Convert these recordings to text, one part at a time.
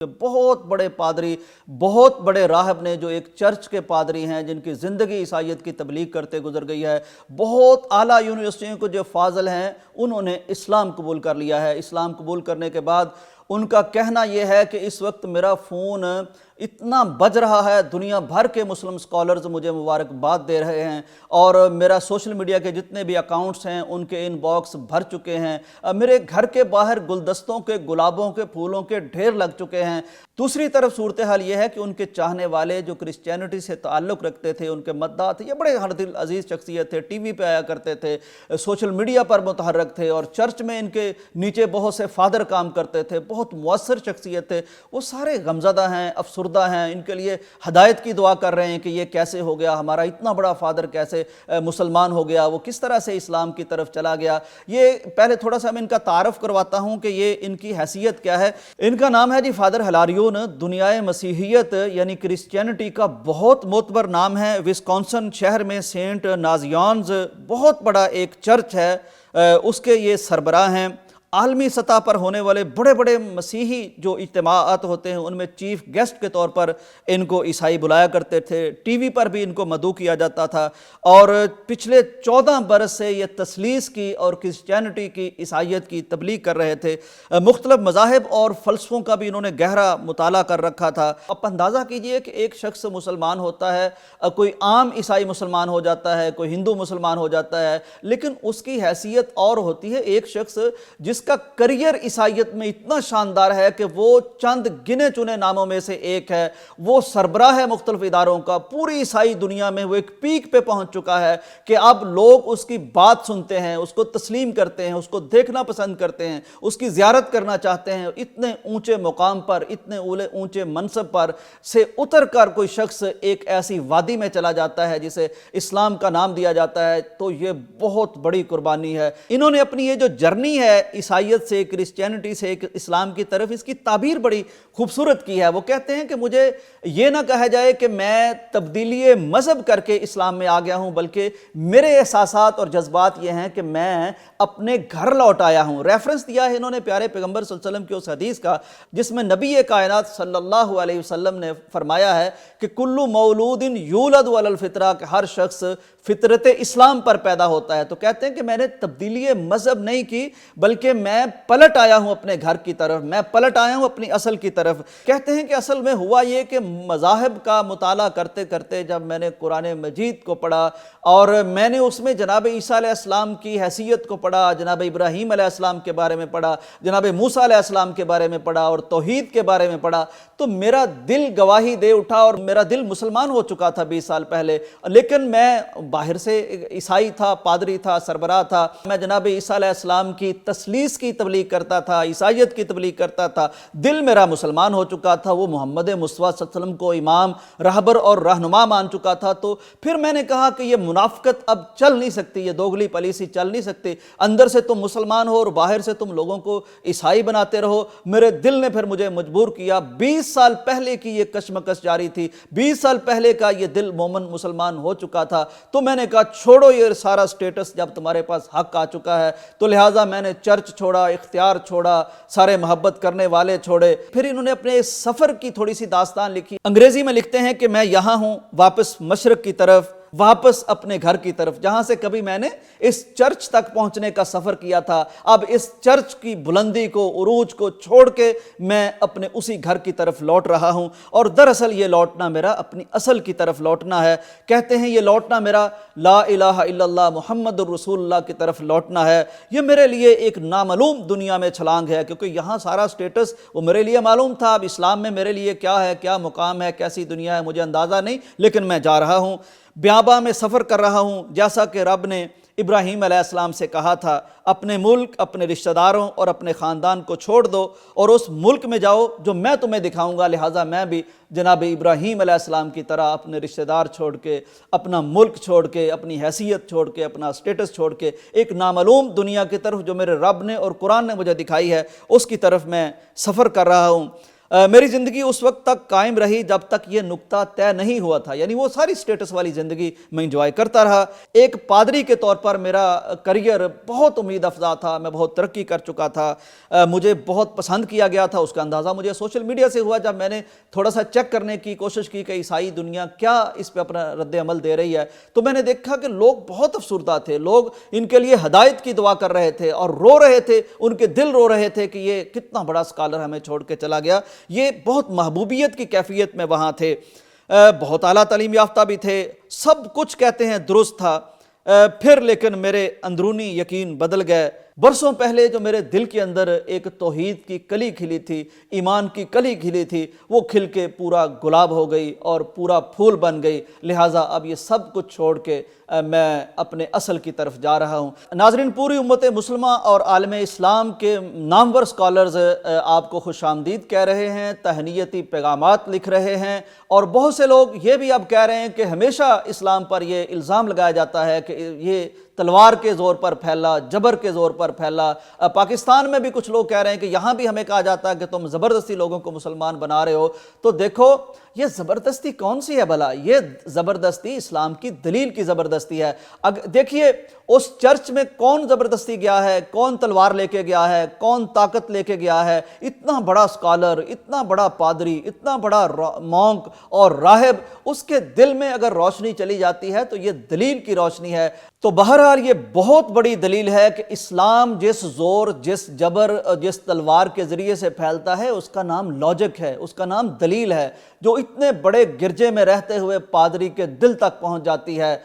بہت بڑے پادری، بہت بڑے راہب نے جو ایک چرچ کے پادری ہیں جن کی زندگی عیسائیت کی تبلیغ کرتے گزر گئی ہے، بہت اعلیٰ یونیورسٹیوں کو جو فاضل ہیں انہوں نے اسلام قبول کر لیا ہے۔ اسلام قبول کرنے کے بعد ان کا کہنا یہ ہے کہ اس وقت میرا فون اتنا بج رہا ہے، دنیا بھر کے مسلم سکولرز مجھے مبارکباد دے رہے ہیں، اور میرا سوشل میڈیا کے جتنے بھی اکاؤنٹس ہیں ان کے ان باکس بھر چکے ہیں، میرے گھر کے باہر گلدستوں کے، گلابوں کے، پھولوں کے ڈھیر لگ چکے ہیں۔ دوسری طرف صورتحال یہ ہے کہ ان کے چاہنے والے جو کرسچینٹی سے تعلق رکھتے تھے، ان کے مداح تھے، یہ بڑے ہر دل عزیز شخصیت تھے، ٹی وی پہ آیا کرتے تھے، سوشل میڈیا پر متحرک تھے، اور چرچ میں ان کے نیچے بہت سے فادر کام کرتے تھے، بہت مؤثر شخصیت تھے، وہ سارے غمزدہ ہیں، افسردہ ہیں، ان کے لیے ہدایت کی دعا کر رہے ہیں کہ یہ کیسے ہو گیا، ہمارا اتنا بڑا فادر کیسے مسلمان ہو گیا، وہ کس طرح سے اسلام کی طرف چلا گیا۔ یہ پہلے تھوڑا سا میں ان کا تعارف کرواتا ہوں کہ یہ ان کی حیثیت کیا ہے۔ ان کا نام ہے فادر ہلاریون، دنیائے مسیحیت یعنی کرسچینٹی کا بہت معتبر نام ہے۔ وسکونسن شہر میں سینٹ نازیانز بہت بڑا ایک چرچ ہے، اس کے یہ سربراہ ہیں۔ عالمی سطح پر ہونے والے بڑے بڑے مسیحی جو اجتماعات ہوتے ہیں ان میں چیف گیسٹ کے طور پر ان کو عیسائی بلایا کرتے تھے، ٹی وی پر بھی ان کو مدعو کیا جاتا تھا، اور پچھلے 14 برس سے یہ تثلیث کی اور کرسچینٹی کی، عیسائیت کی تبلیغ کر رہے تھے۔ مختلف مذاہب اور فلسفوں کا بھی انہوں نے گہرا مطالعہ کر رکھا تھا۔ آپ اندازہ کیجئے کہ ایک شخص مسلمان ہوتا ہے، کوئی عام عیسائی مسلمان ہو جاتا ہے، کوئی ہندو مسلمان ہو جاتا ہے، لیکن اس کی حیثیت اور ہوتی ہے۔ ایک شخص جس کا کریئر عیسائیت میں اتنا شاندار ہے کہ وہ چند گنے چنے ناموں میں سے ایک ہے، وہ سربراہ ہے مختلف اداروں کا، پوری عیسائی دنیا میں وہ ایک پیک پہ پہنچ چکا ہے کہ اب لوگ اس کی بات سنتے ہیں، اس کو تسلیم کرتے ہیں، اس کو دیکھنا پسند کرتے ہیں، اس کی زیارت کرنا چاہتے ہیں۔ اتنے اونچے مقام پر، اتنے اونچے منصب پر سے اتر کر کوئی شخص ایک ایسی وادی میں چلا جاتا ہے جسے اسلام کا نام دیا جاتا ہے، تو یہ بہت بڑی قربانی ہے۔ انہوں نے اپنی یہ جو جرنی ہے عیسائیت سے، کرسچینٹی سے اسلام کی طرف، اس کی تعبیر بڑی خوبصورت کی ہے۔ وہ کہتے ہیں کہ مجھے یہ نہ کہا جائے کہ میں تبدیلی مذہب کر کے اسلام میں آ گیا ہوں، بلکہ میرے احساسات اور جذبات یہ ہیں کہ میں اپنے گھر لوٹ آیا ہوں۔ ریفرنس دیا ہے انہوں نے پیارے پیغمبر صلی اللہ علیہ وسلم کی اس حدیث کا جس میں نبی کائنات صلی اللہ علیہ وسلم نے فرمایا ہے کہ کل مولود یولد علی الفطرہ، کہ ہر شخص فطرت اسلام پر پیدا ہوتا ہے۔ تو کہتے ہیں کہ میں نے تبدیلی مذہب نہیں کی، بلکہ میں پلٹ آیا ہوں اپنے گھر کی طرف، میں پلٹ آیا ہوں اپنی اصل کی طرف۔ کہتے ہیں کہ اصل میں ہوا یہ کہ مذاہب کا مطالعہ کرتے کرتے جب میں نے قرآن مجید کو پڑھا اور میں نے اس میں جناب عیسیٰ علیہ السلام کی حیثیت کو پڑھا، جناب ابراہیم علیہ السلام کے بارے میں پڑھا، جناب موسیٰ علیہ السلام کے بارے میں پڑھا اور توحید کے بارے میں پڑھا، تو میرا دل گواہی دے اٹھا، اور میرا دل مسلمان ہو چکا تھا 20 سال پہلے، لیکن میں باہر سے عیسائی تھا، پادری تھا، سربراہ تھا، میں جناب عیسیٰ علیہ السلام کی تثلیث کی تبلیغ کرتا تھا، عیسائیت کی تبلیغ کرتا تھا، دل میرا مسلمان ہو چکا تھا، وہ محمد مصطفیٰ صلی اللہ علیہ وسلم کو امام، رہبر اور رہنما مان چکا تھا۔ تو پھر میں نے کہا کہ یہ منافقت اب چل نہیں سکتی، یہ دوگلی پالیسی چل نہیں سکتی، اندر سے تم مسلمان ہو اور باہر سے تم لوگوں کو عیسائی بناتے رہو۔ میرے دل نے پھر مجھے مجبور کیا، 20 سال پہلے کی یہ کشمکش جاری تھی، 20 سال پہلے کا یہ دل مومن مسلمان ہو چکا تھا، تو میں نے کہا چھوڑو یہ سارا سٹیٹس، جب تمہارے پاس حق آ چکا ہے تو لہٰذا میں نے چرچ چھوڑا، اختیار چھوڑا، سارے محبت کرنے والے چھوڑے۔ پھر انہوں نے اپنے اس سفر کی تھوڑی سی داستان لکھی، انگریزی میں لکھتے ہیں کہ میں یہاں ہوں واپس مشرق کی طرف، واپس اپنے گھر کی طرف، جہاں سے کبھی میں نے اس چرچ تک پہنچنے کا سفر کیا تھا، اب اس چرچ کی بلندی کو، عروج کو چھوڑ کے میں اپنے اسی گھر کی طرف لوٹ رہا ہوں، اور دراصل یہ لوٹنا میرا اپنی اصل کی طرف لوٹنا ہے۔ کہتے ہیں یہ لوٹنا میرا لا الہ الا اللہ محمد الرسول اللہ کی طرف لوٹنا ہے۔ یہ میرے لیے ایک نامعلوم دنیا میں چھلانگ ہے، کیونکہ یہاں سارا سٹیٹس وہ میرے لیے معلوم تھا، اب اسلام میں میرے لیے کیا ہے، کیا مقام ہے، کیسی دنیا ہے، مجھے اندازہ نہیں، لیکن میں جا رہا ہوں، بیاباں میں سفر کر رہا ہوں، جیسا کہ رب نے ابراہیم علیہ السلام سے کہا تھا، اپنے ملک، اپنے رشتہ داروں اور اپنے خاندان کو چھوڑ دو اور اس ملک میں جاؤ جو میں تمہیں دکھاؤں گا۔ لہٰذا میں بھی جناب ابراہیم علیہ السلام کی طرح اپنے رشتہ دار چھوڑ کے، اپنا ملک چھوڑ کے، اپنی حیثیت چھوڑ کے، اپنا سٹیٹس چھوڑ کے، ایک نامعلوم دنیا کی طرف جو میرے رب نے اور قرآن نے مجھے دکھائی ہے، اس کی طرف میں سفر کر رہا ہوں۔ میری زندگی اس وقت تک قائم رہی جب تک یہ نقطہ طے نہیں ہوا تھا، یعنی وہ ساری سٹیٹس والی زندگی میں انجوائے کرتا رہا۔ ایک پادری کے طور پر میرا کریئر بہت امید افزا تھا، میں بہت ترقی کر چکا تھا، مجھے بہت پسند کیا گیا تھا۔ اس کا اندازہ مجھے سوشل میڈیا سے ہوا جب میں نے تھوڑا سا چیک کرنے کی کوشش کی کہ عیسائی دنیا کیا اس پہ اپنا رد عمل دے رہی ہے، تو میں نے دیکھا کہ لوگ بہت افسردہ تھے، لوگ ان کے لیے ہدایت کی دعا کر رہے تھے اور رو رہے تھے، ان کے دل رو رہے تھے کہ یہ کتنا بڑا اسکالر ہمیں چھوڑ کے چلا گیا۔ یہ بہت محبوبیت کی کیفیت میں وہاں تھے، بہت اعلیٰ تعلیم یافتہ بھی تھے، سب کچھ کہتے ہیں درست تھا۔ پھر لیکن میرے اندرونی یقین بدل گئے۔ برسوں پہلے جو میرے دل کے اندر ایک توحید کی کلی کھلی تھی، ایمان کی کلی کھلی تھی، وہ کھل کے پورا گلاب ہو گئی اور پورا پھول بن گئی۔ لہٰذا اب یہ سب کچھ چھوڑ کے میں اپنے اصل کی طرف جا رہا ہوں۔ ناظرین، پوری امت مسلمہ اور عالم اسلام کے نامور اسکالرز آپ کو خوش آمدید کہہ رہے ہیں، تہنیتی پیغامات لکھ رہے ہیں، اور بہت سے لوگ یہ بھی اب کہہ رہے ہیں کہ ہمیشہ اسلام پر یہ الزام لگایا جاتا ہے کہ یہ تلوار کے زور پر پھیلا، جبر کے زور پر پھیلا۔ پاکستان میں بھی کچھ لوگ کہہ رہے ہیں کہ یہاں بھی ہمیں کہا جاتا ہے کہ تم زبردستی لوگوں کو مسلمان بنا رہے ہو۔ تو دیکھو، یہ زبردستی کون سی ہے بھلا؟ یہ زبردستی اسلام کی دلیل کی زبردستی ہے۔ دیکھیے، اس چرچ میں کون زبردستی گیا ہے، کون تلوار لے کے گیا ہے، کون طاقت لے کے گیا ہے؟ اتنا بڑا اسکالر، اتنا بڑا پادری، اتنا بڑا مونک اور راہب، اس کے دل میں اگر روشنی چلی جاتی ہے تو یہ دلیل کی روشنی ہے۔ تو بہرحال یہ بہت بڑی دلیل ہے کہ اسلام جس زور، جس جبر، جس تلوار کے ذریعے سے پھیلتا ہے، اس کا نام لاجک ہے، اس کا نام دلیل ہے، جو اتنے بڑے گرجے میں رہتے ہوئے پادری کے دل تک پہنچ جاتی ہے۔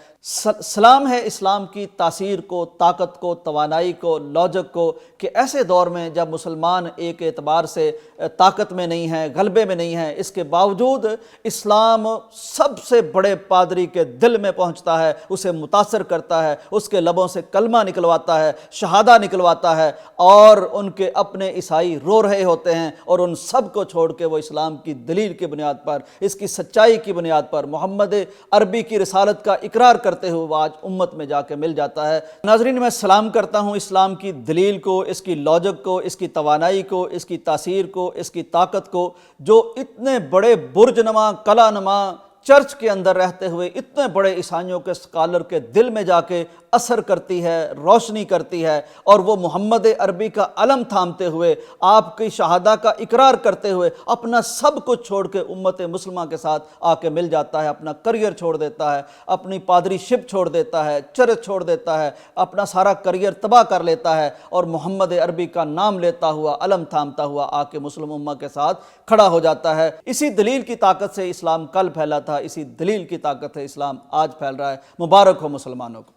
سلام ہے اسلام کی تاثیر کو، طاقت کو، توانائی کو، لاجک کو، کہ ایسے دور میں جب مسلمان ایک اعتبار سے طاقت میں نہیں ہیں، غلبے میں نہیں ہیں، اس کے باوجود اسلام سب سے بڑے پادری کے دل میں پہنچتا ہے، اسے متاثر کرتا ہے، اس کے لبوں سے کلمہ نکلواتا ہے، شہادہ نکلواتا ہے، اور ان کے اپنے عیسائی رو رہے ہوتے ہیں، اور ان سب کو چھوڑ کے وہ اسلام کی دلیل کی بنیاد پر، اس کی سچائی کی بنیاد پر، محمد عربی کی رسالت کا اقرار کرتے ہوئے وہ آج امت میں جا کے مل جاتا ہے۔ ناظرین، میں سلام کرتا ہوں اسلام کی دلیل کو، اس کی لاجک کو، اس کی توانائی کو، اس کی تاثیر کو، اس کی طاقت کو، جو اتنے بڑے برج نما، قلعہ نما چرچ کے اندر رہتے ہوئے اتنے بڑے عیسائیوں کے اسکالر کے دل میں جا کے اثر کرتی ہے، روشنی کرتی ہے، اور وہ محمد عربی کا علم تھامتے ہوئے، آپ کی شہادہ کا اقرار کرتے ہوئے اپنا سب کچھ چھوڑ کے امت مسلمہ کے ساتھ آ کے مل جاتا ہے، اپنا کریئر چھوڑ دیتا ہے، اپنی پادری شپ چھوڑ دیتا ہے، چرچ چھوڑ دیتا ہے، اپنا سارا کریئر تباہ کر لیتا ہے، اور محمد عربی کا نام لیتا ہوا، علم تھامتا ہوا آ کے مسلم امہ کے ساتھ کھڑا ہو جاتا ہے۔ اسی دلیل کی طاقت سے اسلام کل پھیلا تھا، اسی دلیل کی طاقت سے اسلام آج پھیل رہا ہے۔ مبارک ہو مسلمانوں کو۔